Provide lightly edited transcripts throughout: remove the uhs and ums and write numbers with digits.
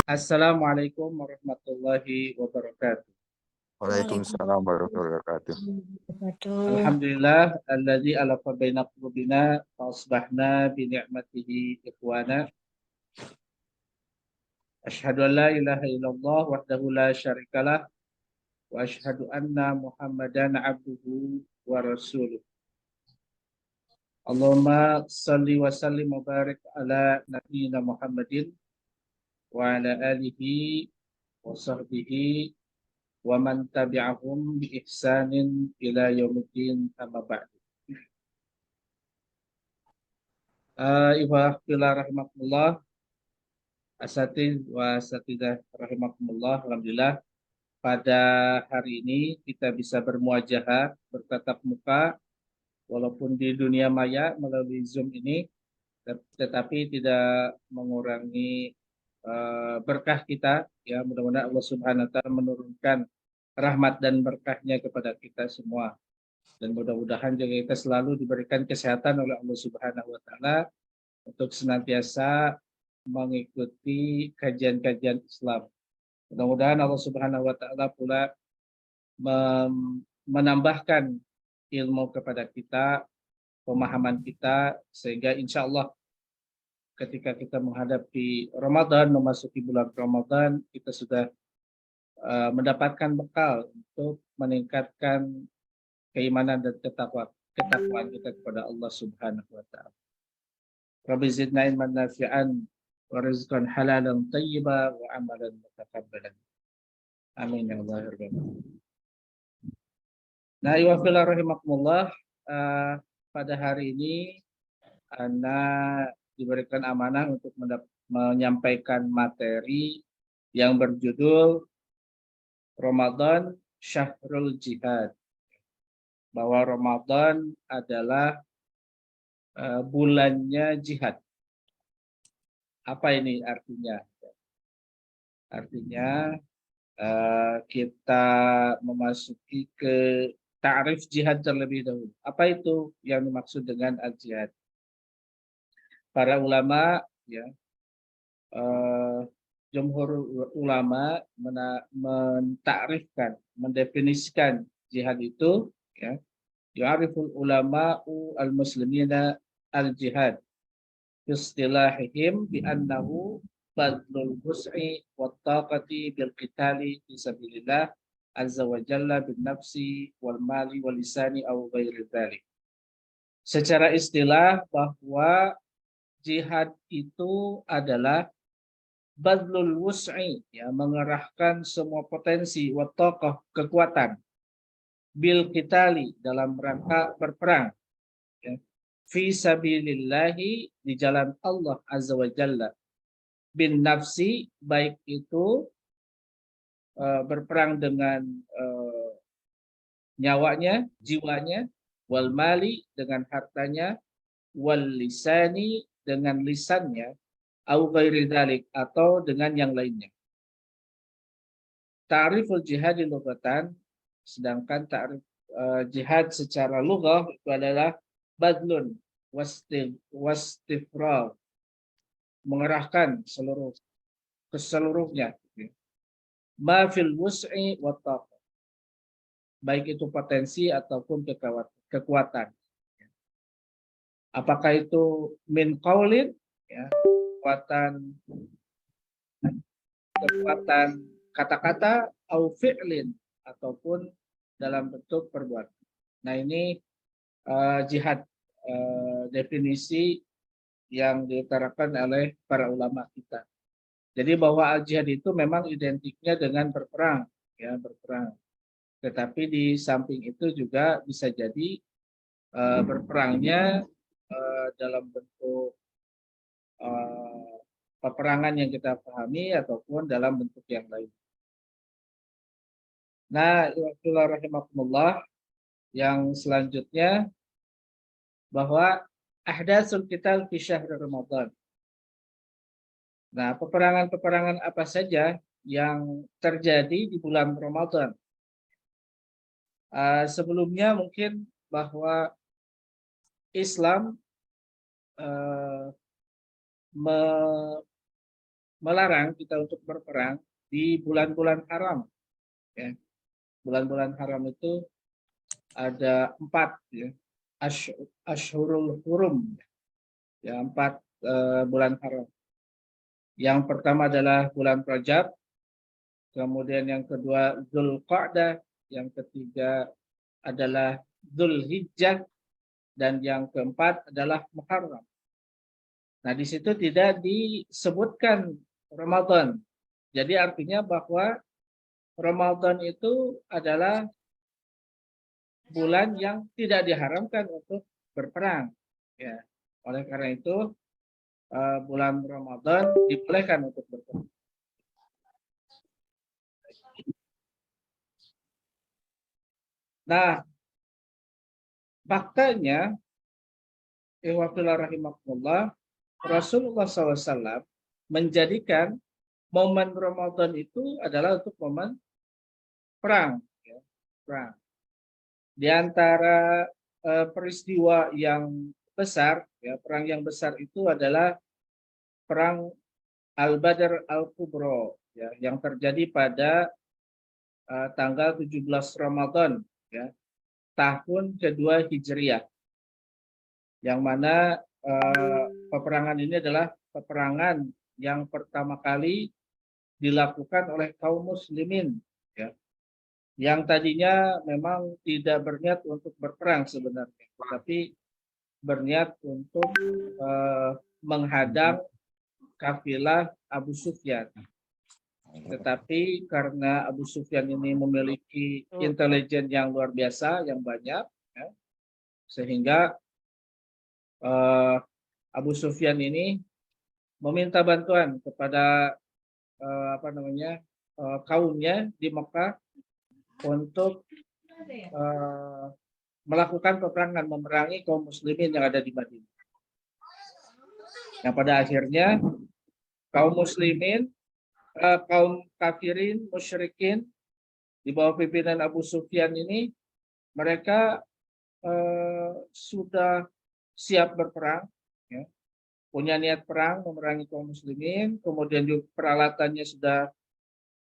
Assalamualaikum warahmatullahi wabarakatuh. Waalaikumsalam warahmatullahi wabarakatuh. Wabarakatuh. Alhamdulillah alladzi alafa baina qulubina fa asbahna bi ni'matihi ikhwana. Asyhadu an la ilaha illallah wahdahu la syarikalah wa asyhadu anna Muhammadan abduhu wa rasuluh. Allahumma salli wa sallim wa barik ala nabiyyina Muhammadin wa ala alihi wa sahbihi wa man tabi'ahum bi ihsanin ila yaumiddin amma ba'du. Ikhwah fillah rahimakumullah, asatidz wa asatidzah rahimakumullah. Alhamdulillah pada hari ini kita bisa bermuajahah, bertatap muka walaupun di dunia maya melalui Zoom ini, tetapi tidak mengurangi berkah kita. Ya, mudah-mudahan Allah Subhanahu wa taala menurunkan rahmat dan berkahnya kepada kita semua. Dan mudah-mudahan juga kita selalu diberikan kesehatan oleh Allah Subhanahu wa taala untuk senantiasa mengikuti kajian-kajian Islam. Mudah-mudahan Allah Subhanahu wa taala pula menambahkan ilmu kepada kita, pemahaman kita, sehingga insya Allah ketika kita menghadapi Ramadan, memasuki bulan Ramadan, kita sudah mendapatkan bekal untuk meningkatkan keimanan dan ketakwaan kita kepada Allah Subhanahu wa taala. Rabbi zidna ilman nafi'an wa rizqan halalan thayyiban wa amalan mutakabbalan. Amin ya Allah ya Rabbal alamin. Nah, wa fillah rahimakumullah, pada hari ini Ana diberikan amanah untuk menyampaikan materi yang berjudul Ramadan Syahrul Jihad. Bahwa Ramadan adalah bulannya jihad. Apa ini artinya? Artinya kita memasuki ke ta'rif jihad terlebih dahulu. Apa itu yang dimaksud dengan al-jihad? Para ulama, ya, jumhur ulama mentakrifkan, mendefinisikan jihad itu, ya, ya'riful ulama'u al-muslimina al-jihad istilahihim bi annahu badlul wus'i wat taqati bil qitali fi sabilillah azza wa jalla bin nafsi wal mali wal lisani aw ghairi dzalik. Secara istilah bahwa jihad itu adalah badlul wus'i, ya, mengerahkan semua potensi wat taqah, kekuatan, bil qitali, dalam rangka berperang, ya, fi sabilillahi, di jalan Allah azza wa jalla, bin nafsi, baik itu berperang dengan nyawanya, jiwanya, wal mali, dengan hartanya, wal lisani, dengan lisannya, au ghairi dzalik, atau dengan yang lainnya. Ta'riful jihad lughatan, sedangkan ta'rif jihad secara lughah itu adalah badlun wastifrag, mengerahkan keseluruhnya, ma fil wus'i wa taqah, baik itu potensi ataupun kekuatan. Apakah itu min qaulin, ya, kekuatan kata-kata, au fi'lin, ataupun dalam bentuk perbuatan. Nah, ini jihad, definisi yang diterapkan oleh para ulama kita. Jadi bahwa al-jihad itu memang identiknya dengan berperang, ya, berperang. Tetapi di samping itu juga bisa jadi berperangnya dalam bentuk peperangan yang kita pahami ataupun dalam bentuk yang lain. Nah, rahimakumullah, yang selanjutnya bahwa ahdatsul qital fi syahr Ramadan. Nah, peperangan-peperangan apa saja yang terjadi di bulan Ramadan? Sebelumnya mungkin bahwa Islam melarang kita untuk berperang di bulan-bulan haram. Ya. Bulan-bulan haram itu ada 4 ya. Ashhurul Hurum, ya 4 bulan haram. Yang pertama adalah bulan Rajab, kemudian yang kedua Dzulqa'dah, yang ketiga adalah Dzulhijjah, dan yang keempat adalah Muharram. Nah, di situ tidak disebutkan Ramadan. Jadi artinya bahwa Ramadan itu adalah bulan yang tidak diharamkan untuk berperang. Ya, oleh karena itu bulan Ramadan dibolehkan untuk berperang. Nah, faktanya, rahimakumullah, Rasulullah SAW menjadikan momen Ramadan itu adalah untuk momen perang. Ya, perang. Di antara peristiwa yang besar, ya, perang yang besar itu adalah perang Al-Badr Al-Kubro, ya, yang terjadi pada tanggal 17 Ramadan, ya, tahun kedua Hijriah, yang mana peperangan ini adalah peperangan yang pertama kali dilakukan oleh kaum muslimin, ya, yang tadinya memang tidak berniat untuk berperang sebenarnya, tapi berniat untuk menghadang kafilah Abu Sufyan. Tetapi karena Abu Sufyan ini memiliki intelijen yang luar biasa, yang banyak, ya, sehingga Abu Sufyan ini meminta bantuan kepada kaumnya di Mekah untuk melakukan peperangan, memerangi kaum muslimin yang ada di Madinah. Yang pada akhirnya kaum muslimin, kaum kafirin, musyrikin di bawah pimpinan Abu Sufyan ini, mereka sudah siap berperang, ya, punya niat perang memerangi kaum muslimin, kemudian juga peralatannya sudah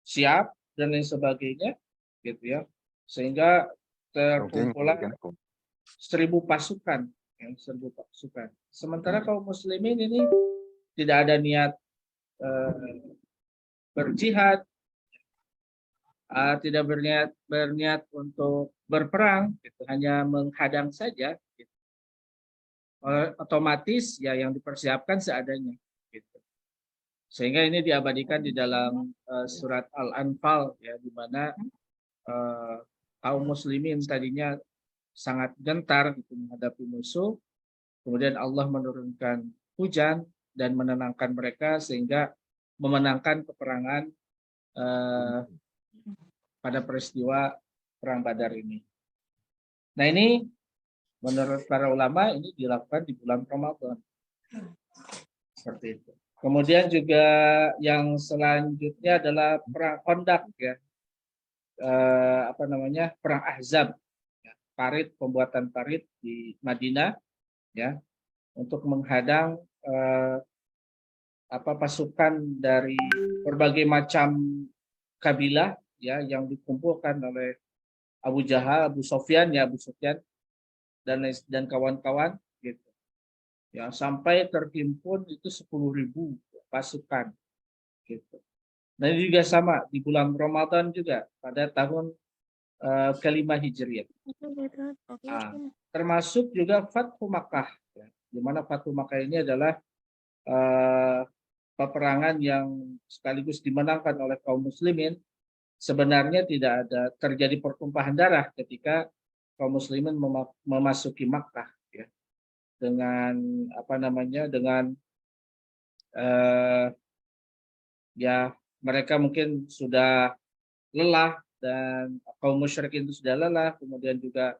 siap dan lain sebagainya, gitu ya, sehingga terkumpulah 1000 pasukan, ya, 1000 pasukan. Sementara kaum muslimin ini tidak ada niat berjihad, tidak berniat untuk berperang, gitu, hanya menghadang saja, gitu. Otomatis ya yang dipersiapkan seadanya, gitu. Sehingga ini diabadikan di dalam surat Al-Anfal, ya, di mana kaum muslimin tadinya sangat gentar gitu, menghadapi musuh, kemudian Allah menurunkan hujan dan menenangkan mereka sehingga memenangkan peperangan pada peristiwa perang Badar ini. Nah, ini menurut para ulama ini dilakukan di bulan Ramadan. Seperti itu. Kemudian juga yang selanjutnya adalah perang Khandaq, ya. Perang Ahzab, ya. Pembuatan parit di Madinah, ya, untuk menghadang pasukan dari berbagai macam kabilah, ya, yang dikumpulkan oleh Abu Jahal, Abu Sufyan, ya, Abu Sufyan dan kawan-kawan, gitu. Ya, sampai terhimpun itu 10.000 pasukan, gitu. Dan ini juga sama di bulan Ramadan juga pada tahun kelima Hijriah. Termasuk juga Fathu Makkah, ya, di mana Fathu Makkah ini adalah peperangan yang sekaligus dimenangkan oleh kaum muslimin. Sebenarnya tidak ada terjadi pertumpahan darah ketika kaum muslimin memasuki Makkah, ya, dengan ya, mereka mungkin sudah lelah dan kaum musyrikin itu sudah lelah, kemudian juga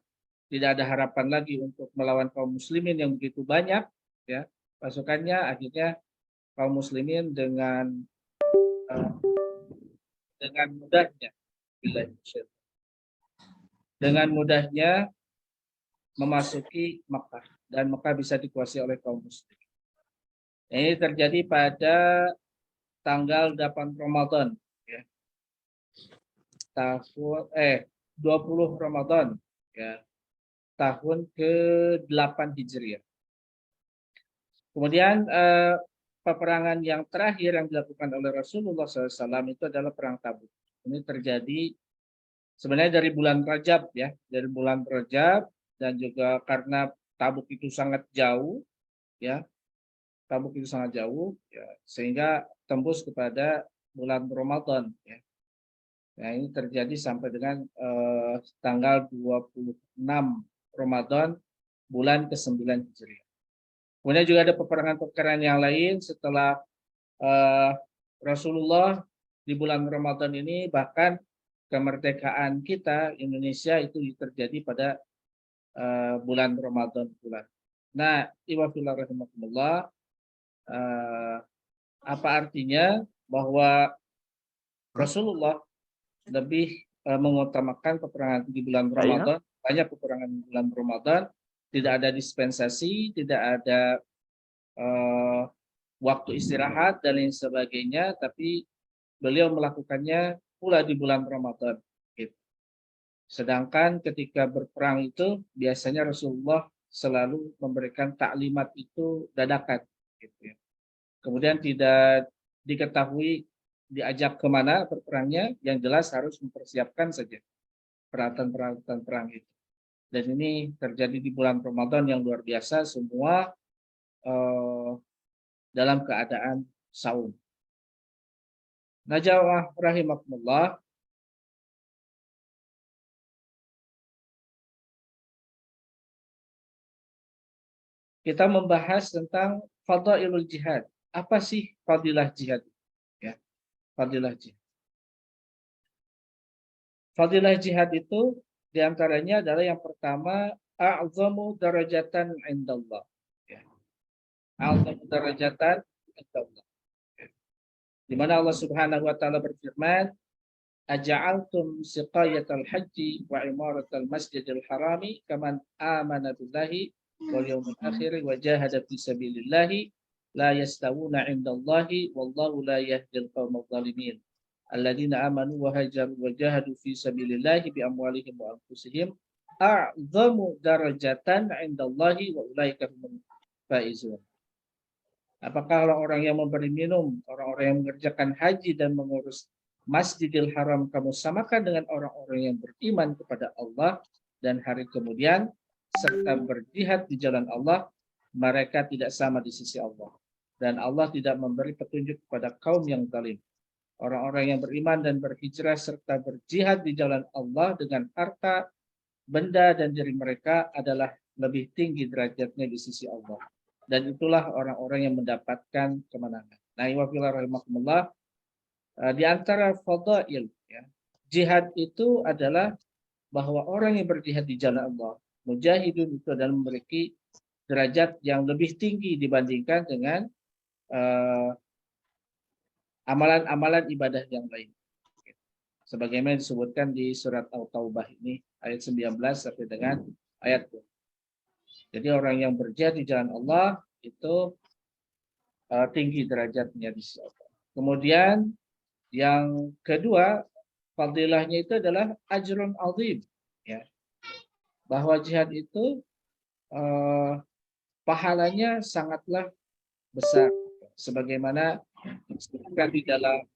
tidak ada harapan lagi untuk melawan kaum muslimin yang begitu banyak, ya, pasukannya. Akhirnya kaum muslimin dengan mudahnya memasuki Makkah dan Makkah bisa dikuasai oleh kaum muslim. Ini terjadi pada tanggal 8 Ramadan ya. Tahun 20 Ramadan ya. Tahun ke-8 Hijriah. Kemudian peperangan yang terakhir yang dilakukan oleh Rasulullah SAW itu adalah perang Tabuk. Ini terjadi sebenarnya dari bulan Rajab ya, dari bulan Rajab, dan juga karena Tabuk itu sangat jauh ya, Tabuk itu sangat jauh ya, sehingga tembus kepada bulan Ramadan ya. Nah, ini terjadi sampai dengan tanggal 26 Ramadan bulan ke-9 Hijriah. Kemudian juga ada peperangan-peperangan yang lain setelah Rasulullah di bulan Ramadan ini, bahkan kemerdekaan kita Indonesia itu terjadi pada bulan Ramadan bulan. Nah, iwafillah rahimakumullah, apa artinya bahwa Rasulullah lebih mengutamakan peperangan di bulan Ramadan, banyak peperangan di bulan Ramadan, tidak ada dispensasi, tidak ada waktu istirahat dan lain sebagainya, tapi beliau melakukannya pula di bulan Ramadan. Gitu. Sedangkan ketika berperang itu biasanya Rasulullah selalu memberikan taklimat itu dadakan. Gitu ya. Kemudian tidak diketahui diajak kemana berperangnya, yang jelas harus mempersiapkan saja peralatan-peralatan perang itu. Dan ini terjadi di bulan Ramadan yang luar biasa, semua dalam keadaan saum. Najawah rahimakumullah. Kita membahas tentang fadailul jihad. Apa sih fadilah jihad? Ya, fadilah jihad. Fadilah jihad itu diantaranya adalah yang pertama, a'zamu darajatan indallah. Ya. A'zamu darajatan indallah. Ya. Di mana Allah Subhanahu wa taala berfirman, aja'altum siqayatal haji wa imaratal masjidil harami kaman amana billahi wal yawmil akhir wa jahada fi sabilillahi la yastawuna 'indallahi wallahu la yahdil qaumadh dhalimin alladzina amanu wa hajaru wa jahadu fi sabilillahi bi amwalihim wa anfusihim a'zamu darajatan 'indallahi wa ulaika humul faizun. Apakah orang-orang yang memberi minum, orang-orang yang mengerjakan haji dan mengurus Masjidil Haram kamu samakan dengan orang-orang yang beriman kepada Allah dan hari kemudian serta berjihad di jalan Allah, mereka tidak sama di sisi Allah. Dan Allah tidak memberi petunjuk kepada kaum yang zalim. Orang-orang yang beriman dan berhijrah serta berjihad di jalan Allah dengan harta, benda dan diri mereka adalah lebih tinggi derajatnya di sisi Allah. Dan itulah orang-orang yang mendapatkan kemenangan. Nah, wafillah rahimakumullah, di antara fadail ya, jihad itu adalah bahwa orang yang berjihad di jalan Allah, mujahidun, itu adalah memiliki derajat yang lebih tinggi dibandingkan dengan amalan-amalan ibadah yang lain. Sebagaimana disebutkan di surat At-Taubah ini ayat 19 sampai dengan ayat 2. Jadi orang yang berjihad di jalan Allah itu tinggi derajatnya di sisi Allah. Kemudian yang kedua, fadilahnya itu adalah ajrun azim, ya. Bahwa jihad itu pahalanya sangatlah besar, sebagaimana disebutkan di dalam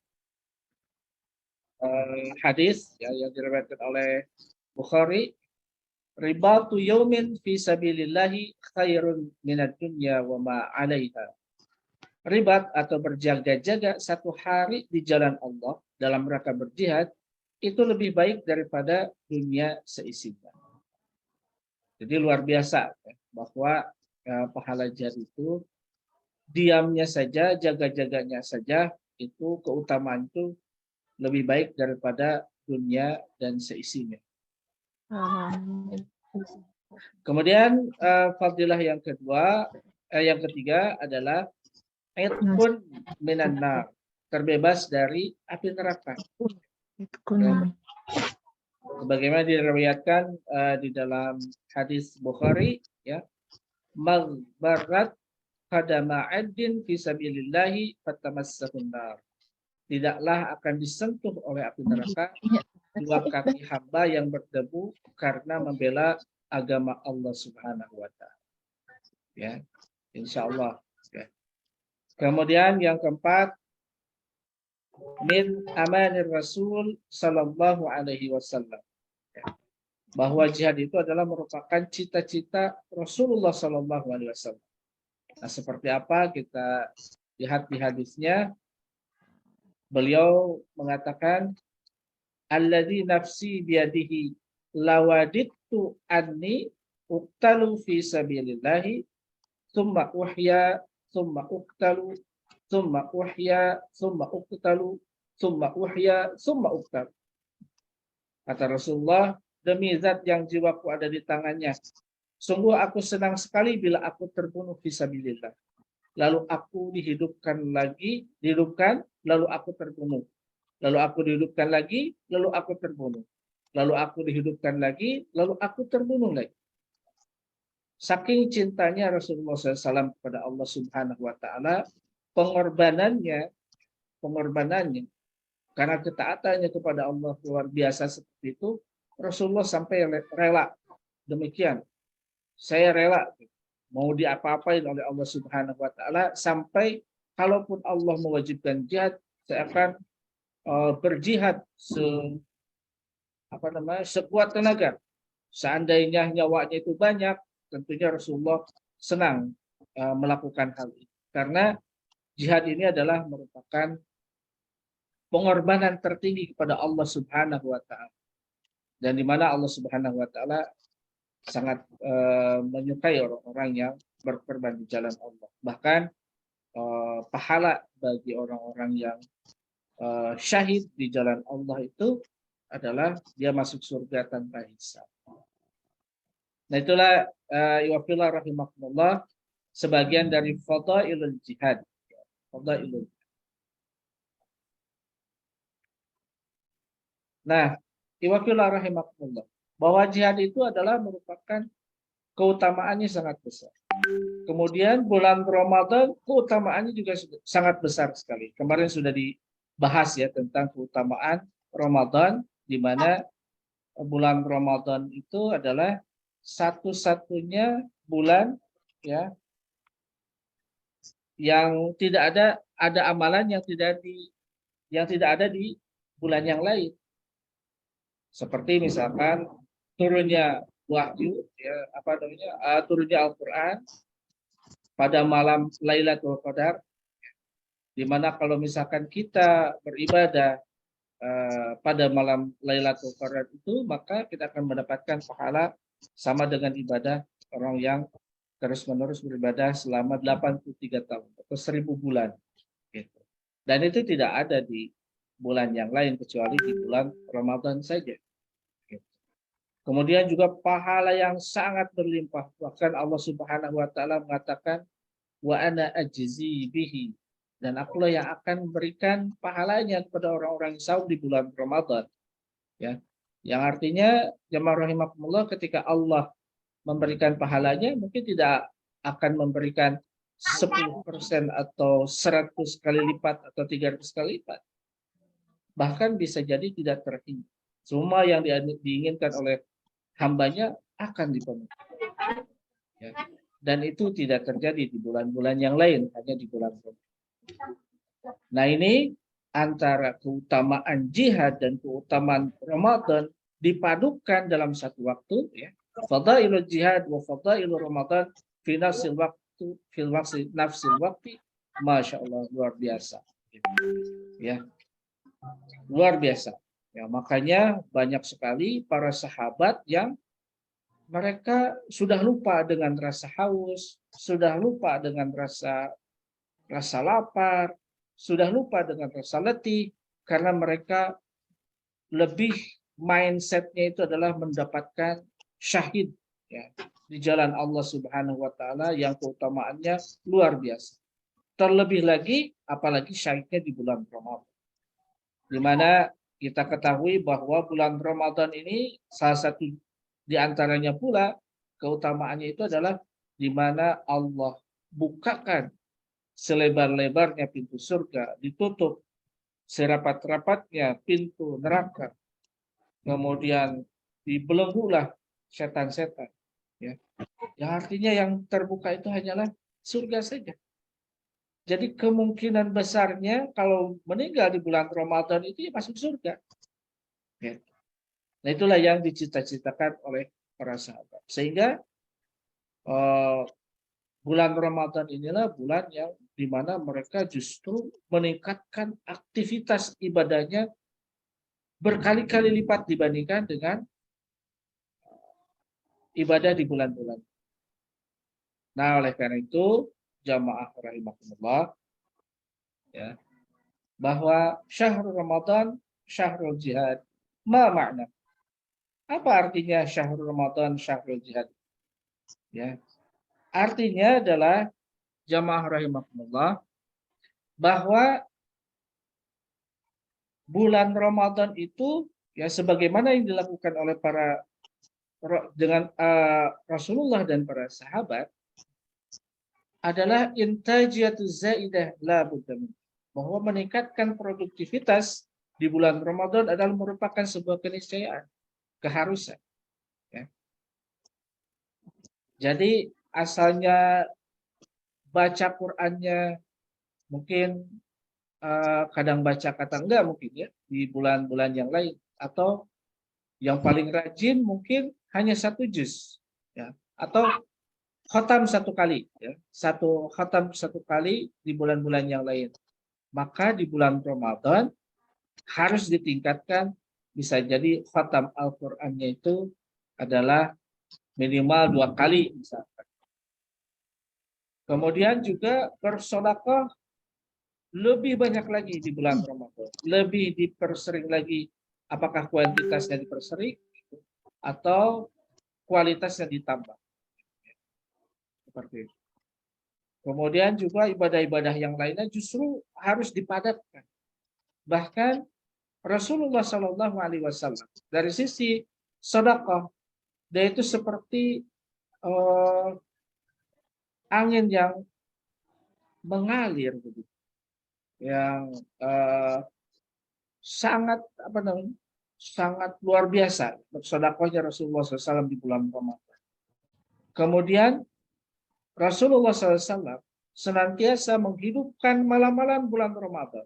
hadis ya, yang diriwayatkan oleh Bukhari, ribatu yaumin fi sabilillahi khairun minad dunya wa ma 'alaiha. Ribat atau berjaga-jaga satu hari di jalan Allah dalam rangka berjihad itu lebih baik daripada dunia seisinya. Jadi luar biasa ya, bahwa pahala jihad itu diamnya saja, jaga-jaganya saja, itu keutamaan itu lebih baik daripada dunia dan seisinya. Kemudian fadilah yang kedua, yang ketiga adalah itqun minan nar, terbebas dari api neraka. Sebagaimana diriwayatkan di dalam hadis Bukhari, ya, maghbarat qadama 'abdin fi sabilillahi fatamassahun nar. tidaklah akan disentuh oleh api neraka dua kaki hamba yang berdebu karena membela agama Allah Subhanahu wa taala. Ya, insyaallah. Ya. Kemudian yang keempat, min amanir Rasul sallallahu alaihi wasallam. Ya. Bahwa jihad itu adalah merupakan cita-cita Rasulullah sallallahu alaihi wasallam. Nah, seperti apa kita lihat di hadisnya, beliau mengatakan, alladzi nafsi biyadihi lawadittu anni uqtalu fi sabilillahi thumma uhya thumma uqtalu thumma uhya thumma uqtalu thumma uhya thumma uqtalu. Kata Rasulullah, demi zat yang jiwaku ada di tangannya, sungguh aku senang sekali bila aku terbunuh fi sabilillah. Lalu aku dihidupkan, lalu aku terbunuh. Lalu aku dihidupkan lagi, lalu aku terbunuh. Lalu aku dihidupkan lagi, lalu aku terbunuh lagi. Saking cintanya Rasulullah SAW kepada Allah Subhanahu wa taala, pengorbanannya karena ketaatannya kepada Allah luar biasa seperti itu, Rasulullah sampai rela. Demikian. Saya rela mau diapa-apain oleh Allah Subhanahu wa taala, sampai kalaupun Allah mewajibkan jihad, saya akan berjihad sekuat tenaga. Seandainya nyawanya itu banyak, tentunya Rasulullah senang melakukan hal ini. Karena jihad ini adalah merupakan pengorbanan tertinggi kepada Allah Subhanahu wa taala. Dan di mana Allah Subhanahu wa taala sangat menyukai orang-orang yang berkorban di jalan Allah. Bahkan pahala bagi orang-orang yang syahid di jalan Allah itu adalah dia masuk surga tanpa hisab. Nah, itulah iwafillah rahimakumullah sebagian dari fadailul jihad. Fadailul. Nah, iwafillah rahimakumullah, bahwa jihad itu adalah merupakan keutamaannya sangat besar. Kemudian bulan Ramadan keutamaannya juga sangat besar sekali. Kemarin sudah dibahas ya tentang keutamaan Ramadan, di mana bulan Ramadan itu adalah satu-satunya bulan ya yang tidak ada amalan yang tidak ada di bulan yang lain. Seperti misalkan turunnya wahyu ya turunnya Al-Qur'an pada malam Lailatul Qadar, di mana kalau misalkan kita beribadah pada malam Lailatul Qadar itu, maka kita akan mendapatkan pahala sama dengan ibadah orang yang terus-menerus beribadah selama 83 tahun atau 1000 bulan. Gitu. Dan itu tidak ada di bulan yang lain kecuali di bulan Ramadan saja. Gitu. Kemudian juga pahala yang sangat berlimpah. Bahkan Allah Subhanahu wa taala mengatakan, wa ana ajzi bihi, dan akulah yang akan memberikan pahalanya kepada orang-orang yang saum di bulan Ramadan. Ya. Yang artinya jamaah rahimakumullah, ketika Allah memberikan pahalanya mungkin tidak akan memberikan 10% atau 100 kali lipat atau 300 kali lipat. Bahkan bisa jadi tidak terhingga. Semua yang diinginkan oleh hambanya akan dipenuhi. Ya. Dan itu tidak terjadi di bulan-bulan yang lain, hanya di bulan Ramadan. Nah, ini antara keutamaan jihad dan keutamaan Ramadan dipadukan dalam satu waktu, ya. Fadailul jihad wa fadailul Ramadan fi nafsil waktu, masya Allah, luar biasa. Ya, luar biasa. Ya, makanya banyak sekali para sahabat yang mereka sudah lupa dengan rasa haus, sudah lupa dengan rasa lapar, sudah lupa dengan rasa letih, karena mereka lebih mindsetnya itu adalah mendapatkan syahid ya, di jalan Allah Subhanahu wa taala yang keutamaannya luar biasa. Terlebih lagi apalagi syahidnya di bulan Ramadan. Di mana kita ketahui bahwa bulan Ramadan ini salah satu di antaranya pula keutamaannya itu adalah di mana Allah bukakan selebar-lebarnya pintu surga, ditutup serapat-rapatnya pintu neraka, kemudian dibelenggulah setan-setan. Ya. Ya, artinya yang terbuka itu hanyalah surga saja. Jadi kemungkinan besarnya kalau meninggal di bulan Ramadan itu ya masuk surga. Ya. Nah, itulah yang dicita-citakan oleh para sahabat. Sehingga bulan Ramadan inilah bulan yang dimana mereka justru meningkatkan aktivitas ibadahnya berkali-kali lipat dibandingkan dengan ibadah di bulan-bulan. Nah, oleh karena itu, jamaah rahimakumullah, ya, bahwa syahrul Ramadan, syahrul jihad, ma makna? Apa artinya syahrul Ramadan, syahrul jihad? Ya, artinya adalah jamaah rahimakumullah bahwa bulan Ramadan itu ya sebagaimana yang dilakukan oleh para dengan Rasulullah dan para sahabat adalah intajiyatuz zaidah la budda min. Bahwa meningkatkan produktivitas di bulan Ramadan adalah merupakan sebuah keniscayaan, keharusan. Ya. Jadi asalnya baca Qur'annya mungkin kadang baca kadang enggak mungkin ya di bulan-bulan yang lain, atau yang paling rajin mungkin hanya 1 juz, ya, atau khatam 1 kali, ya, khatam 1 kali di bulan-bulan yang lain. Maka di bulan Ramadan harus ditingkatkan, bisa jadi khatam Al-Qur'annya itu adalah minimal 2 kali misalkan. Kemudian juga bersedekah lebih banyak lagi di bulan Ramadan, lebih dipersering lagi, apakah kuantitasnya dipersering atau kualitasnya ditambah. Seperti itu. Kemudian juga ibadah-ibadah yang lainnya justru harus dipadatkan. Bahkan Rasulullah Shallallahu Alaihi Wasallam dari sisi sedekah, dia itu seperti angin yang mengalir begitu, yang sangat sangat luar biasa sedekahnya Rasulullah SAW di bulan Ramadan. Kemudian Rasulullah SAW senantiasa menghidupkan malam-malam bulan Ramadan.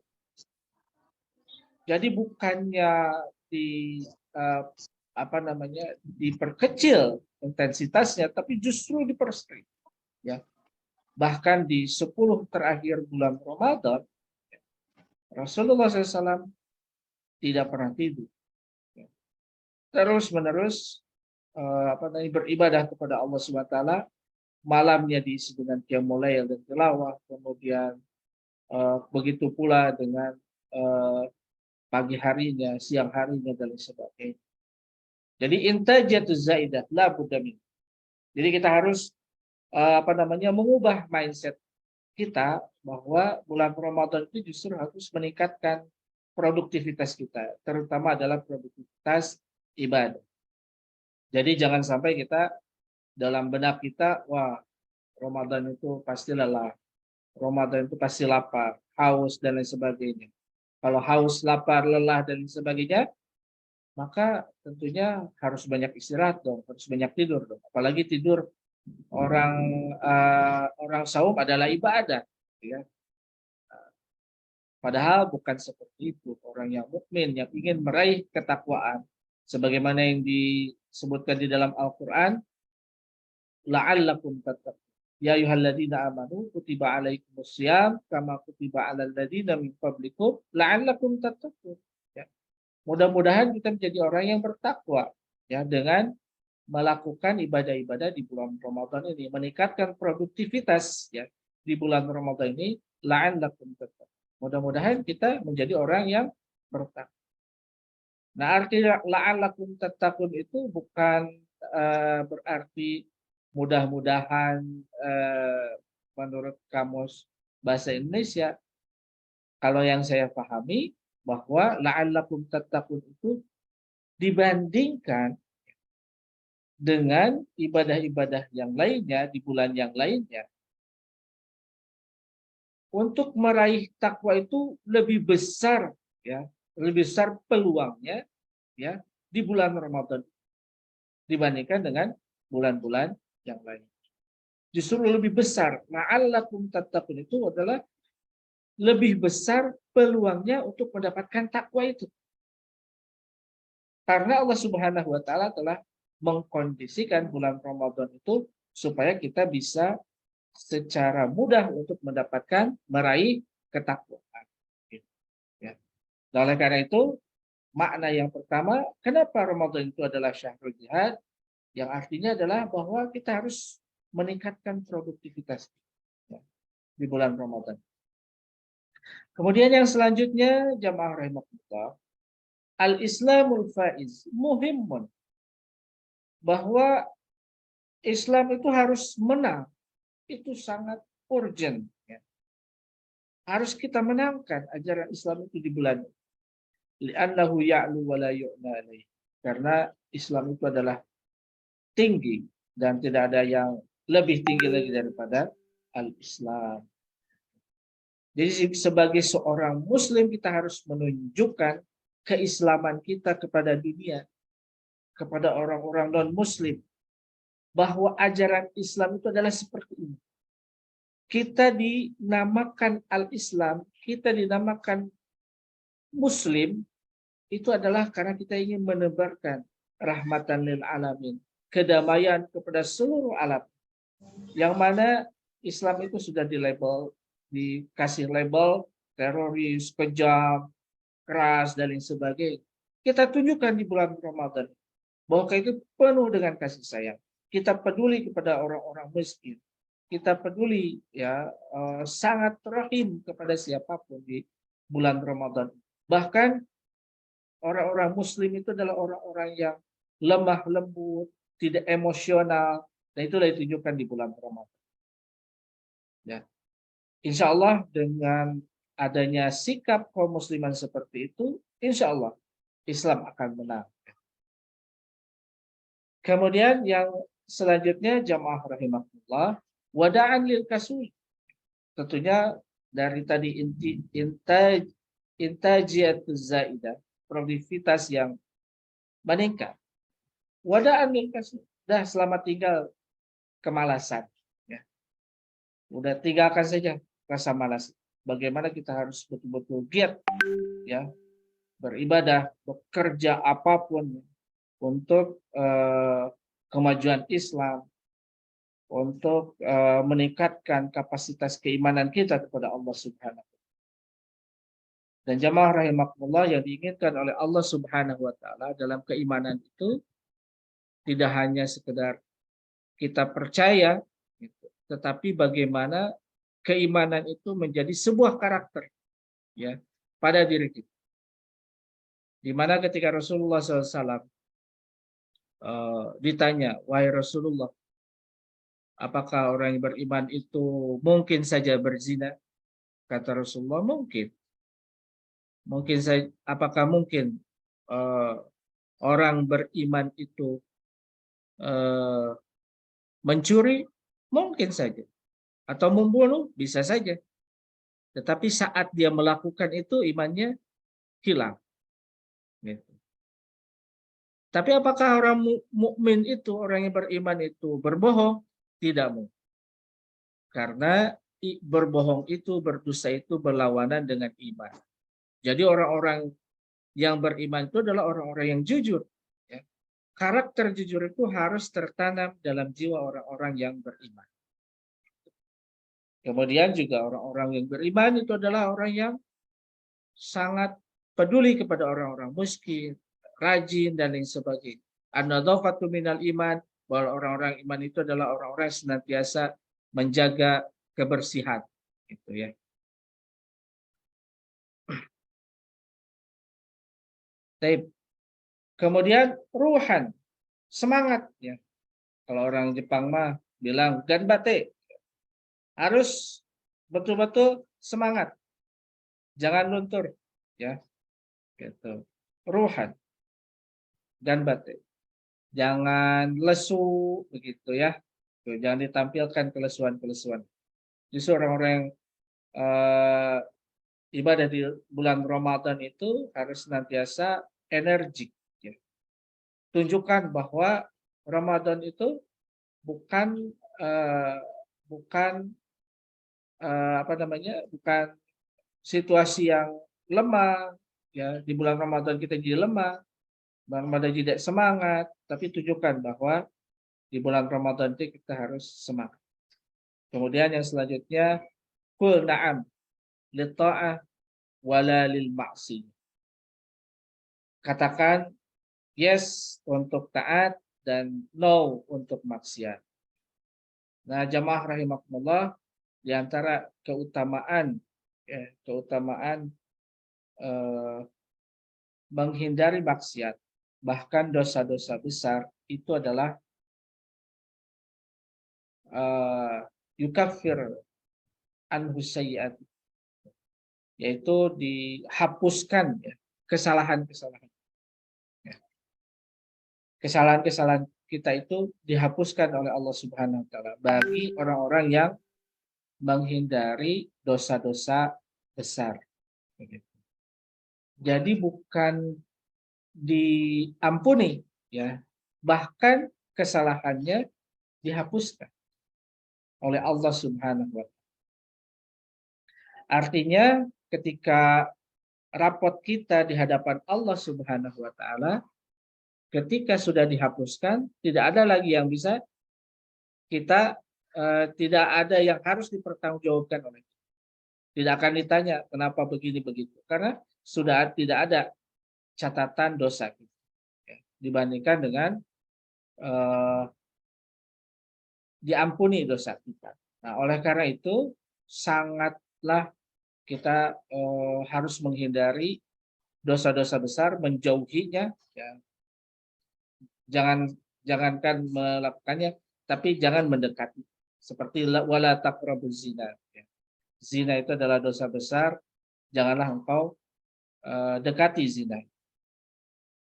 Jadi bukannya diperkecil intensitasnya, tapi justru dipersering. Ya. Bahkan di 10 terakhir bulan Ramadan, Rasulullah SAW tidak pernah tidur. Ya. Terus menerus beribadah kepada Allah SWT. Malamnya diisi dengan qiyamul lail dan tilawah, kemudian begitu pula dengan pagi harinya, siang harinya dan sebagainya. Jadi intajatuz zaidah la budda min. Jadi kita harus mengubah mindset kita bahwa bulan Ramadan itu justru harus meningkatkan produktivitas kita, terutama adalah produktivitas ibadah. Jadi jangan sampai kita dalam benak kita, wah, Ramadan itu pasti lelah, Ramadan itu pasti lapar, haus dan lain sebagainya. Kalau haus, lapar, lelah dan lain sebagainya, maka tentunya harus banyak istirahat dong, harus banyak tidur dong. Apalagi tidur orang saum adalah ibadah, ya. Padahal bukan seperti itu. Orang yang mukmin yang ingin meraih ketakwaan, sebagaimana yang disebutkan di dalam Al-Quran, la'allakum tattaqun. Ya ayyuhalladzina amanu kutiba alaikumussyam kama kutiba alal ladzina min qablikum la'allakum tattaqun. Ya. Mudah-mudahan kita menjadi orang yang bertakwa, ya, dengan melakukan ibadah-ibadah di bulan Ramadan ini, meningkatkan produktivitas, ya, di bulan Ramadan ini, la'allakum tattaqun. Mudah-mudahan kita menjadi orang yang bertakwa. Nah, arti la'allakum tattaqun itu bukan berarti mudah-mudahan menurut kamus bahasa Indonesia. Kalau yang saya pahami bahwa la'allakum tattaqun itu dibandingkan dengan ibadah-ibadah yang lainnya di bulan yang lainnya, untuk meraih takwa itu lebih besar ya, lebih besar peluangnya ya di bulan Ramadan dibandingkan dengan bulan-bulan yang lain. Justru lebih besar. La'allakum tattaqun itu adalah lebih besar peluangnya untuk mendapatkan takwa itu. Karena Allah Subhanahu wa taala telah mengkondisikan bulan Ramadan itu supaya kita bisa secara mudah untuk mendapatkan meraih ketakwaan. Ya. Oleh karena itu, makna yang pertama, kenapa Ramadan itu adalah syahrul jihad? Yang artinya adalah bahwa kita harus meningkatkan produktivitas ya, di bulan Ramadan. Kemudian yang selanjutnya, jamaah rahimakumullah, al-Islamul faiz muhimun, bahwa Islam itu harus menang, itu sangat urgent. Ya. Harus kita menangkan ajaran Islam itu di bulan ini. Li'annahu ya'lu wa la yu'la alaih. Karena Islam itu adalah tinggi dan tidak ada yang lebih tinggi lagi daripada al-Islam. Jadi sebagai seorang muslim kita harus menunjukkan keislaman kita kepada dunia, kepada orang-orang non-muslim, bahwa ajaran Islam itu adalah seperti ini. Kita dinamakan al-Islam, kita dinamakan muslim, itu adalah karena kita ingin menebarkan rahmatan lil alamin, kedamaian kepada seluruh alam. Yang mana Islam itu sudah dikasih label teroris, kejam, keras, dan lain sebagainya. Kita tunjukkan di bulan Ramadan bahwa kita penuh dengan kasih sayang. Kita peduli kepada orang-orang miskin. Kita peduli ya sangat rahim kepada siapapun di bulan Ramadan. Bahkan orang-orang muslim itu adalah orang-orang yang lemah lembut, tidak emosional, dan itulah ditunjukkan di bulan Ramadan. Ya. Insya Allah dengan adanya sikap kaum musliman seperti itu, insya Allah Islam akan menang. Kemudian yang selanjutnya jamaah rahimahullah, wada'an lil kasui. Tentunya dari tadi intajiyatuz zaidah, produktivitas yang meningkat. Wada'an lil kasui. Dah selamat tinggal kemalasan. Ya. Udah tinggalkan saja rasa malas. Bagaimana kita harus betul-betul giat ya, beribadah, bekerja apapun untuk kemajuan Islam, untuk meningkatkan kapasitas keimanan kita kepada Allah Subhanahu wa taala. Dan jamaah rahimakumullah, yang diinginkan oleh Allah Subhanahu wa taala dalam keimanan itu tidak hanya sekedar kita percaya gitu, tetapi bagaimana keimanan itu menjadi sebuah karakter ya pada diri kita. Di mana ketika Rasulullah SAW ditanya, wahai Rasulullah, apakah orang yang beriman itu mungkin saja berzina? Kata Rasulullah, mungkin. Mungkin saja. Apakah mungkin orang beriman itu mencuri? Mungkin saja. Atau membunuh? Bisa saja. Tetapi saat dia melakukan itu, imannya hilang. Gitu. Tapi apakah orang mukmin itu, orang yang beriman itu berbohong? Tidak mungkin. Karena berbohong itu, berdosa itu berlawanan dengan iman. Jadi orang-orang yang beriman itu adalah orang-orang yang jujur. Ya. Karakter jujur itu harus tertanam dalam jiwa orang-orang yang beriman. Kemudian juga orang-orang yang beriman itu adalah orang yang sangat peduli kepada orang-orang miskin, rajin, dan lain sebagainya. An-nadhafatu minal iman, bahwa orang-orang iman itu adalah orang-orang yang senantiasa menjaga kebersihan. Gitu ya. Kemudian ruhan, semangat ya. Kalau orang Jepang mah bilang ganbate, harus betul-betul semangat, jangan luntur ya. Gitu. Ruhan, ganbate, jangan lesu begitu ya. Tuh, jangan ditampilkan kelesuan-kelesuan. Justru orang-orang ibadah di bulan Ramadan itu harus senantiasa energik. Ya. Tunjukkan bahwa Ramadan itu bukan bukan bukan situasi yang lemah. Ya, di bulan Ramadan kita jadi lemah, Ramadan tidak semangat, tapi tunjukkan bahwa di bulan Ramadan itu kita harus semangat. Kemudian yang selanjutnya, qul na'am li ta'ah wala lil ma'si. Katakan yes untuk taat dan no untuk maksiat. Nah, jamaah rahimakumullah, di antara keutamaan menghindari maksiat, bahkan dosa-dosa besar itu adalah yukaffir anhu sayyi'at, yaitu dihapuskan ya, kesalahan-kesalahan. Ya. Kesalahan-kesalahan kita itu dihapuskan oleh Allah Subhanahu wa taala bagi orang-orang yang menghindari dosa-dosa besar. Jadi bukan diampuni ya, bahkan kesalahannya dihapuskan oleh Allah Subhanahu wa taala. Artinya ketika rapot kita di hadapan Allah Subhanahu wa taala, ketika sudah dihapuskan, tidak ada lagi yang bisa kita tidak ada yang harus dipertanggungjawabkan oleh kita. Tidak akan ditanya kenapa begini begitu, karena sudah tidak ada catatan dosa kita ya, dibandingkan dengan diampuni dosa kita. Nah, oleh karena itu sangatlah kita harus menghindari dosa-dosa besar, menjauhinya ya. Jangankan melakukannya, tapi jangan mendekati. Seperti wala taqrabuz zina. Ya. Zina itu adalah dosa besar, janganlah engkau dekati zina.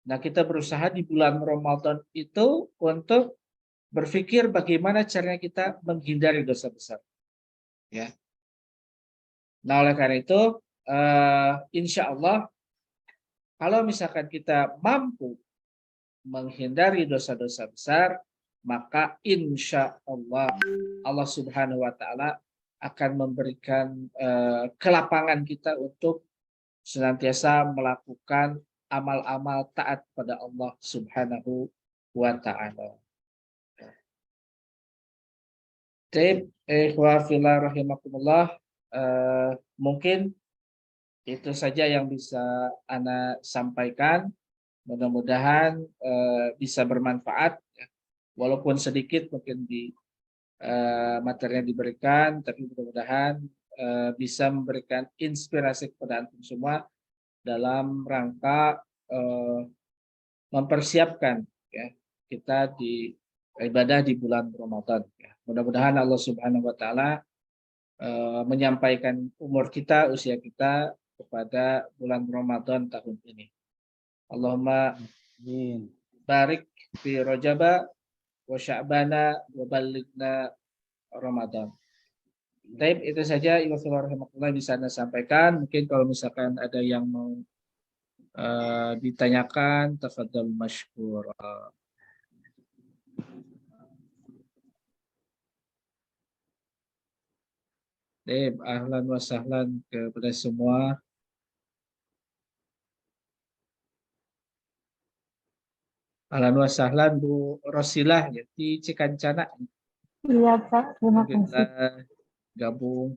Nah, kita berusaha di bulan Ramadan itu untuk berpikir bagaimana caranya kita menghindari dosa besar. Ya. Nah, oleh karena itu, insya Allah, kalau misalkan kita mampu menghindari dosa-dosa besar, maka insya Allah Allah Subhanahu wa taala akan memberikan kelapangan kita untuk senantiasa melakukan amal-amal taat pada Allah Subhanahu wa taala. Baik, ikhwah fillah rahimakumullah, mungkin itu saja yang bisa Ana sampaikan. Mudah-mudahan bisa bermanfaat, ya. Walaupun sedikit mungkin di materi yang diberikan, tapi mudah-mudahan bisa memberikan inspirasi kepada antum semua dalam rangka mempersiapkan ya, kita di ibadah di bulan Ramadan. Ya. Mudah-mudahan Allah Subhanahu Wa Taala menyampaikan umur kita, usia kita kepada bulan Ramadan tahun ini. Allahumma barik fi Rajaba wa Sya'bana wa ballighna Ramadan. Baik, itu saja Iwafillah bisa Anda sampaikan. Mungkin kalau misalkan ada yang mau ditanyakan, tafadhal masykur. Baik, ahlan wa sahlan kepada semua. Ahlan wa sahlan Bu Rosilah ya, di Cikancana. Iya Pak, terima kasih. Gabung.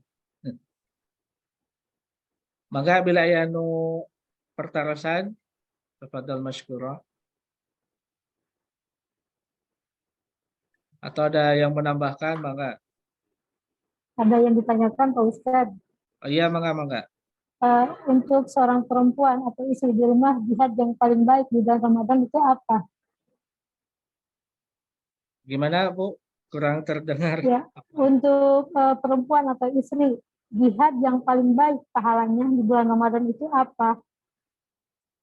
Maka bila ayanu pertarasan, tafadhal masykurah. Atau ada yang menambahkan, maka? Ada yang ditanyakan Pak Ustadz. Oh iya, maka. Untuk seorang perempuan atau istri di rumah, jihad yang paling baik di bulan Ramadan itu apa? Gimana Bu? Kurang terdengar. Ya, untuk perempuan atau istri, jihad yang paling baik pahalanya di bulan Ramadan itu apa?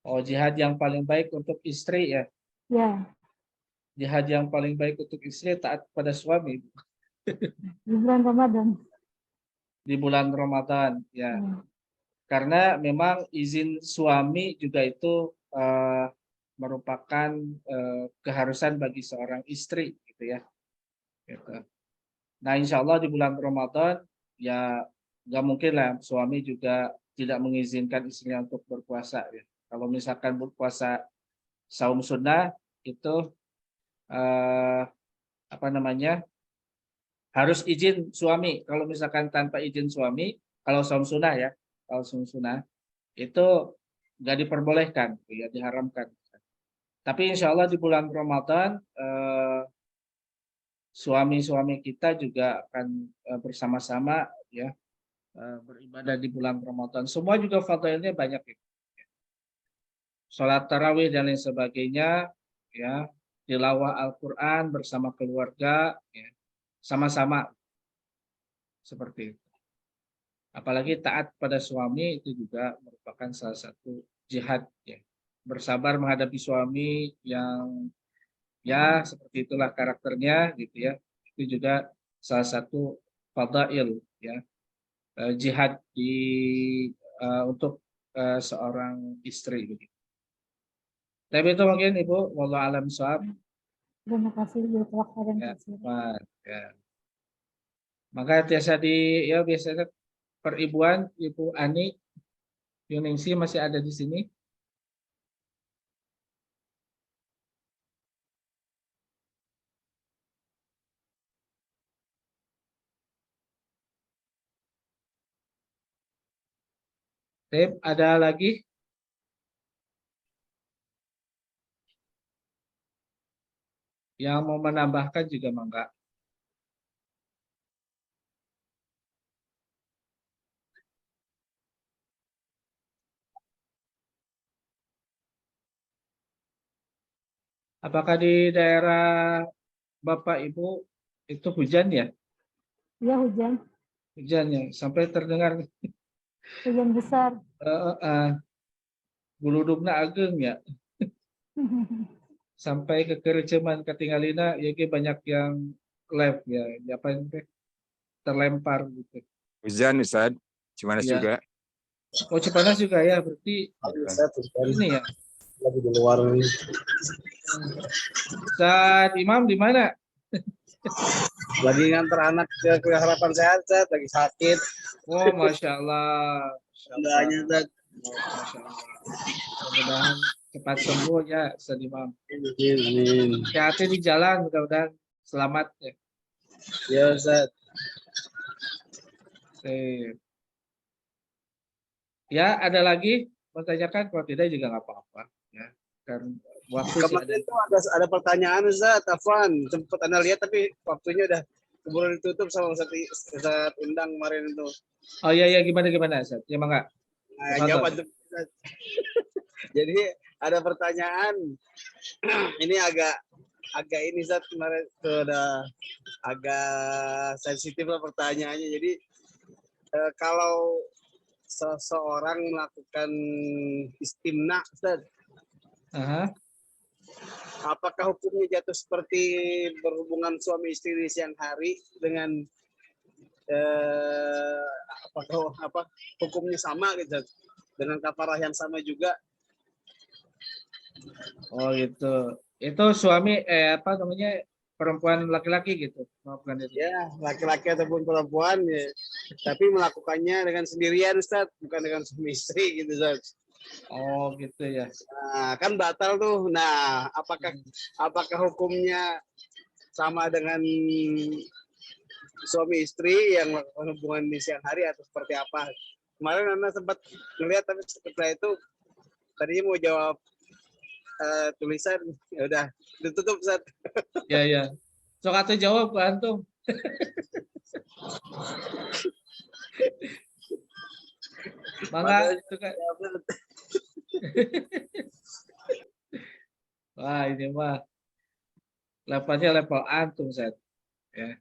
Oh, jihad yang paling baik untuk istri ya? Ya. Jihad yang paling baik untuk istri taat pada suami. Di bulan Ramadan. Di bulan Ramadan, ya. Karena memang izin suami juga itu merupakan keharusan bagi seorang istri, gitu ya. Gitu. Nah, insya Allah di bulan Ramadan ya nggak mungkin lah suami juga tidak mengizinkan istrinya untuk berpuasa. Ya. Kalau misalkan berpuasa saum sunnah itu apa namanya harus izin suami. Kalau misalkan tanpa izin suami, kalau saum sunnah ya, kalau saum sunnah itu nggak diperbolehkan, ya diharamkan. Tapi insya Allah di bulan Ramadan suami-suami kita juga akan bersama-sama ya beribadah di bulan Ramadan. Semua juga fadilnya banyak ya. Sholat tarawih dan lain sebagainya, ya, tilawah Al-Quran bersama keluarga, ya, sama-sama seperti itu. Apalagi taat pada suami itu juga merupakan salah satu jihad, ya. Bersabar menghadapi suami yang ya seperti itulah karakternya, gitu ya. Itu juga salah satu fadail, ya, jihad untuk seorang istri, begitu. Tapi itu mungkin Ibu, wallahu alam shawab. Terima kasih Ya, ya. Maka biasanya peribuan Ibu Ani Yuningsi masih ada di sini. Tep, ada lagi? Yang mau menambahkan juga mangga. Apakah di daerah Bapak Ibu itu hujan ya? Ya, hujan. Hujan ya, sampai terdengar Hujan besar. buludugna ageng ya, sampai ke kereceman ketinggalina, ya banyak yang live ya, apa yang terlempar gitu. Hujan Ustaz, Cimanas Ya. juga. Oh, Cipanas juga ya, berarti ini ya. Lagi di luar nih. Ustaz Imam di mana? Lagi ngantar anak ke Kuliah Harapan Sehat, Zat. Lagi sakit. Oh, Masya Allah. Doanya, Zat. Masya Allah. Mudah-mudahan cepat sembuh ya, Ustaz Imam. Amin. Hati-hati di jalan, mudah-mudahan selamat ya. Ya, Zat. Ya, ada lagi mau tanyakan? Kalau tidak juga nggak apa-apa. Ya, karena waktu sih ada. Kemarin itu ada pertanyaan, Zat. Afwan, sempat Anda lihat tapi waktunya udah keburu ditutup sama Ustaz Undang kemarin itu. Oh iya, gimana Ustaz? Ya, mangga. Nah, jawab tuh. Jadi ada pertanyaan. Ini agak ini Zat kemarin itu udah agak sensitif lah pertanyaannya. Jadi kalau seseorang melakukan istimna, Ustaz, apakah hukumnya jatuh seperti berhubungan suami istri di siang hari dengan apakah hukumnya sama gitu dengan kafarah yang sama juga? Oh gitu. Itu suami perempuan laki-laki gitu melakukan itu. Ya, laki-laki ataupun perempuan ya. Tapi melakukannya dengan sendirian, Ustaz, bukan dengan suami istri gitu, Ustaz. Oh gitu ya. Nah, kan batal tuh. Nah, apakah hukumnya sama dengan suami istri yang melakukan hubungan di siang hari atau seperti apa? Kemarin Anda sempat melihat tapi setelah itu tadinya mau jawab tulisan, ya udah ditutup, Ustaz. Ya. Sok atuh jawab ke antum. Mangga itu kan. Wah, ini mah levelnya level antum, Ustaz. Ya.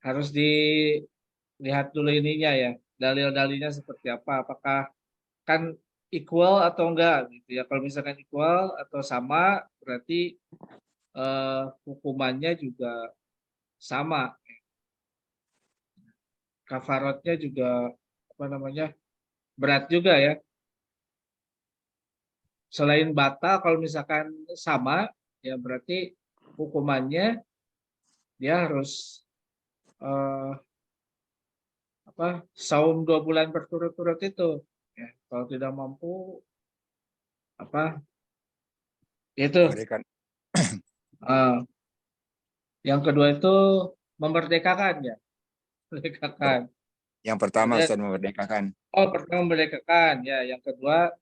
Harus dilihat dulu ininya ya, dalil-dalilnya seperti apa, apakah kan equal atau enggak gitu ya. Kalau misalkan equal atau sama berarti hukumannya juga sama, kafaratnya juga apa namanya, berat juga ya. Selain batal, kalau misalkan sama, ya berarti hukumannya dia harus saum 2 bulan berturut-turut itu. Ya, kalau tidak mampu, itu. Berikan. eh, yang kedua itu memerdekakan ya, memerdekakan. Yang pertama Kemudian, Ustaz memerdekakan. pertama memerdekakan ya, yang kedua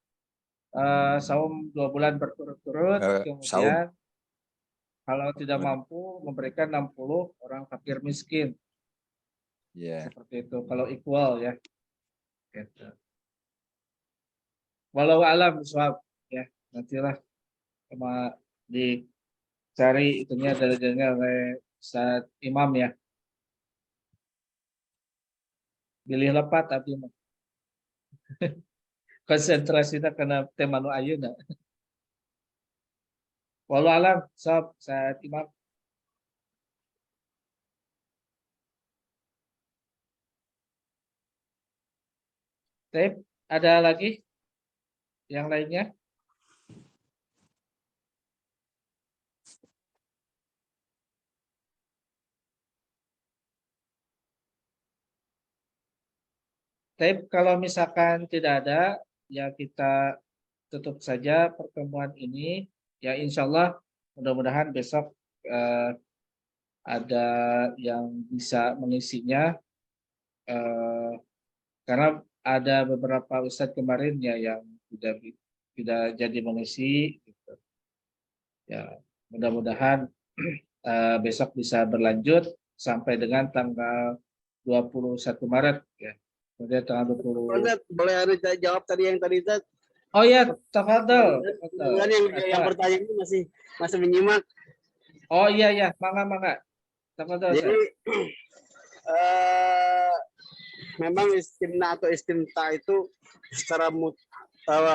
saum 2 bulan berturut-turut, Saum. kemudian kalau tidak mampu memberikan 60 orang fakir miskin. Ya. Seperti itu kalau equal ya. Gitu. Walau alam suap ya, nantilah sama dicari itunya darahnya oleh Ustaz Imam ya. Pilih lepat tapi konsentrasinya kena tema nu ayeuna. Walau alam suap Ustaz Imam. Tep, ada lagi yang lainnya? Tapi kalau misalkan tidak ada, ya kita tutup saja pertemuan ini. Ya insya Allah mudah-mudahan besok ada yang bisa mengisinya. Karena ada beberapa ustadz kemarin ya yang tidak jadi mengisi. Gitu. Ya mudah-mudahan besok bisa berlanjut sampai dengan tanggal 21 Maret. Ya. Kemudian tanggal 20. Ustaz, boleh harus jawab tadi yang tadi Ustaz? Oh ya, tafadhol. Kan yang bertanya ini masih menyimak. Oh iya, mangga. Tafadhol. Jadi memang istimna atau istimta itu secara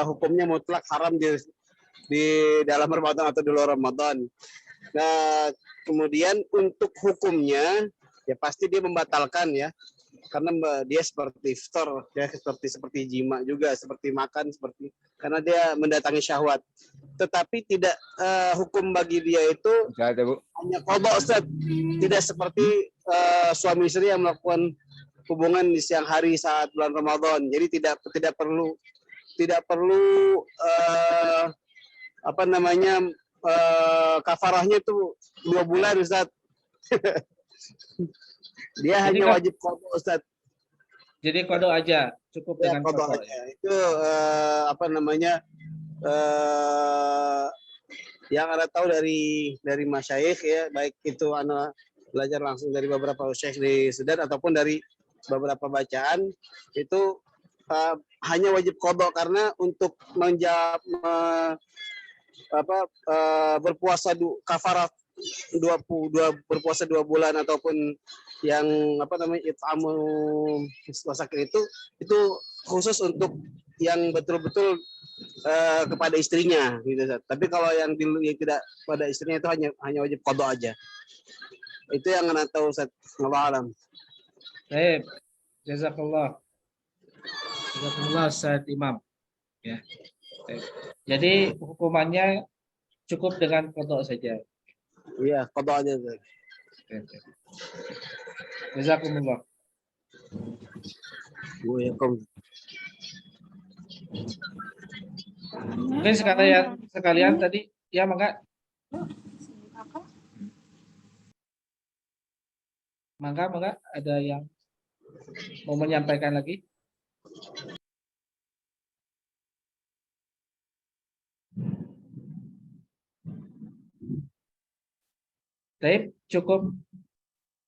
hukumnya mutlak haram di dalam Ramadan atau di luar Ramadan. Nah, kemudian untuk hukumnya ya pasti dia membatalkan ya. Karena dia seperti iftar ya, seperti jima juga, seperti makan, karena dia mendatangi syahwat. Tetapi tidak hukum bagi dia itu hanya qada Ustaz. Tidak seperti suami istri yang melakukan hubungan di siang hari saat bulan Ramadan. Jadi tidak perlu kafarahnya itu 2 bulan Ustaz. Dia Jadi hanya wajib qada Ustaz. Jadi qada aja, cukup Ya, dengan qada qada. aja. Itu yang Anda tahu dari masyayikh ya, baik itu Anda belajar langsung dari beberapa syekh di Sudan ataupun dari beberapa bacaan, itu hanya wajib qada karena untuk menjawab berpuasa kafarah berpuasa 2 bulan ataupun yang it'amu masakin itu khusus untuk yang betul-betul kepada istrinya gitu. Tapi kalau yang tidak pada istrinya itu hanya wajib qada aja. Itu yang Anda tahu Ustaz. Wallahu alam. Baik. Jazakallah. Jazakallah Ustaz Imam. Ya. Baik. Jadi hukumannya cukup dengan qada saja. Iya, qada aja Ustaz. Jazakumullah. Mungkin sekalian tadi ya mangga ada yang mau menyampaikan lagi? Baik, cukup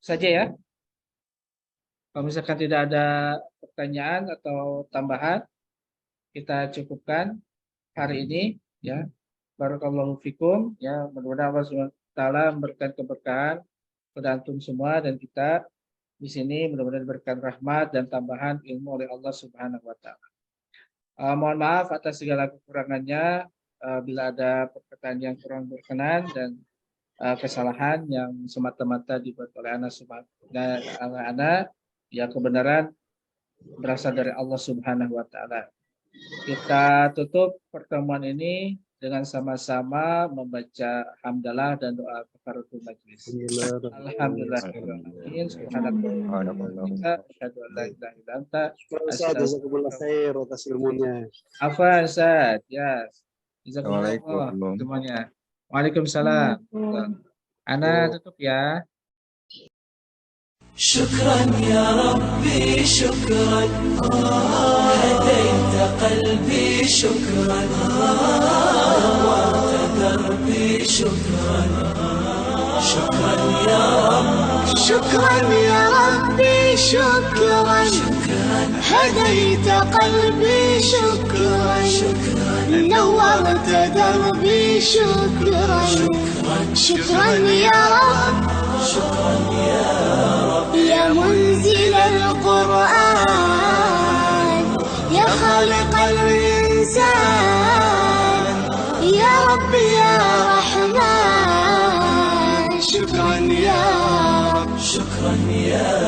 saja ya. Kalau misalkan tidak ada pertanyaan atau tambahan, kita cukupkan hari ini ya. Barakallahu fikum ya, mudah-mudahan Allah Subhanahu wa taala memberikan keberkahan kepada antum semua dan kita di sini mudah-mudahan diberikan rahmat dan tambahan ilmu oleh Allah Subhanahu wa taala. Mohon maaf atas segala kekurangannya bila ada perkataan yang kurang berkenan dan kesalahan yang semata-mata dibuat oleh anak ya kebenaran berasal dari Allah Subhanahu wa taala. Kita tutup pertemuan ini dengan sama-sama membaca hamdalah dan doa kafaratul majlis. Alhamdulillahirabbil alamin. Asyhadu an la ilaha illa anta Jazakumullah khair atas ilmunya. Afwan Ustaz. Ya. Jazakumullah Waalaikumsalam. semuanya. Waalaikumsalam. Ana tutup ya. شكرا يا ربي شكرا هديت قلبي شكرا نورت دربي شكرا شكرا يا رب شكرا يا ربي شكرا هديت قلبي شكرا نورت دربي شكرا شكرا يا رب شكرا يا رب يا منزل القرآن يا خالق الإنسان يا رب يا رحمن شكرا يا رب شكرا يا